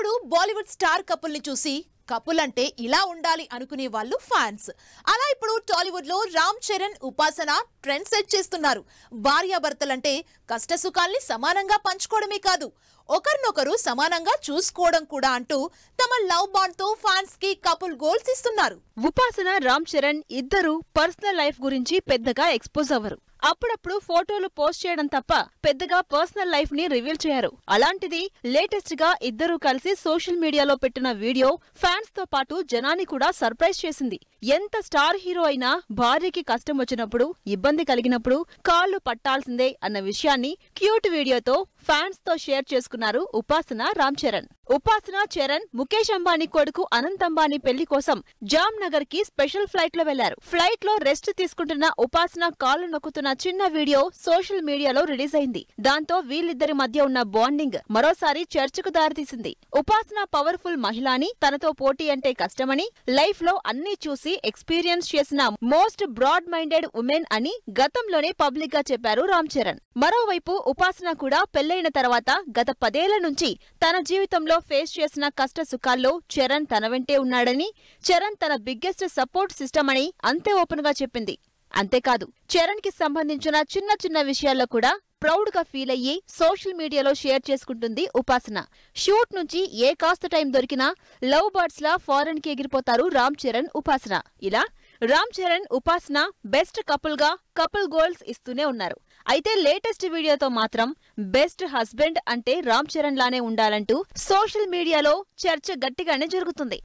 ఒకప్పుడు Bollywood star couple ని చూసి కపుల్ అంటే ఇలా ఉండాలి అనుకునే వాళ్ళు ఫ్యాన్స్. అలా ఇప్పుడు టాలీవుడ్ లో రామ్ చరణ్, ఉపాసన ట్రెండ్ సెట్ చేస్తున్నారు. భార్యాభర్తలంటే కష్ట సుఖాల్ని సమానంగా పంచుకోవడమే కాదు, ఒకరినొకరు సమానంగా చూసుకోవడం కూడా అంటూ తమ లవ్ బాండ్ తో ఫ్యాన్స్ కి కపుల్ గోల్స్ ఇస్తున్నారు. ఉపాసన, రామ్ చరణ్ ఇద్దరు పర్సనల్ లైఫ్ గురించి పెద్దగా ఎక్స్పోజ్ అవ్వరు. అప్పుడప్పుడు ఫోటోలు పోస్ట్ చేయడం తప్ప పెద్దగా పర్సనల్ లైఫ్ ని రివీల్ చేయరు. అలాంటిది లేటెస్ట్ గా ఇద్దరూ కలిసి సోషల్ మీడియాలో పెట్టిన వీడియో ఫ్యాన్స్ తో పాటు జనాన్ని కూడా సర్ప్రైజ్ చేసింది. ఎంత స్టార్ హీరో అయినా భార్యకి కష్టం వచ్చినప్పుడు, ఇబ్బంది కలిగినప్పుడు కాళ్లు పట్టాల్సిందే అన్న విషయాన్ని క్యూట్ వీడియోతో ఫ్యాన్స్ తో షేర్ చేసుకున్నారు ఉపాసన, రామ్ చరణ్. ఉపాసన, చరణ్ ముఖేష్ అంబానీ కొడుకు అనంత్ అంబానీ పెళ్లి కోసం జామ్ నగర్ కి స్పెషల్ ఫ్లైట్ లో వెళ్లారు. ఫ్లైట్ లో రెస్ట్ తీసుకుంటున్న ఉపాసన కాళ్లు నొక్కుతున్న చిన్న వీడియో సోషల్ మీడియాలో రిలీజ్ అయింది. దాంతో వీళ్ళిద్దరి మధ్య ఉన్న బాండింగ్ మరోసారి చర్చకు దారితీసింది. ఉపాసన పవర్ఫుల్ మహిళ అని, తనతో పోటీ అంటే కష్టమని, లైఫ్ లో అన్ని చూసి ఎక్స్పీరియన్స్ చేసిన మోస్ట్ బ్రాడ్ మైండెడ్ ఉమెన్ అని గతంలోనే పబ్లిక్ గా చెప్పారు రామ్ చరణ్. మరోవైపు ఉపాసన కూడా పెళ్లైన తర్వాత గత 10 ఏళ్ల నుంచి తన జీవితంలో ఫేస్ చేసిన కష్ట సుఖాల్లో చరణ్ తన వెంటే ఉన్నాడని, చరణ్ తన బిగ్గెస్ట్ సపోర్ట్ సిస్టమ్ అని అంతే ఓపెన్ గా చెప్పింది. అంతేకాదు, చరణ్ కి సంబంధించిన చిన్న చిన్న విషయాల్లో కూడా ప్రౌడ్ గా ఫీల్ అయ్యి సోషల్ మీడియాలో షేర్ చేసుకుంటుంది ఉపాసన. షూట్ నుంచి ఏ కాస్త టైం దొరికినా లవ్ బర్డ్స్ లా ఫారెన్ కి ఎగిరిపోతారు రామ్ చరణ్, ఉపాసన. ఇలా రామ్ చరణ్, ఉపాసన బెస్ట్ కపుల్ గా కపుల్ గోల్స్ ఇస్తూనే ఉన్నారు. అయితే లేటెస్ట్ వీడియోతో మాత్రం బెస్ట్ హస్బెండ్ అంటే రామ్ చరణ్ లానే ఉండాలంటూ సోషల్ మీడియాలో చర్చ గట్టిగానే జరుగుతుంది.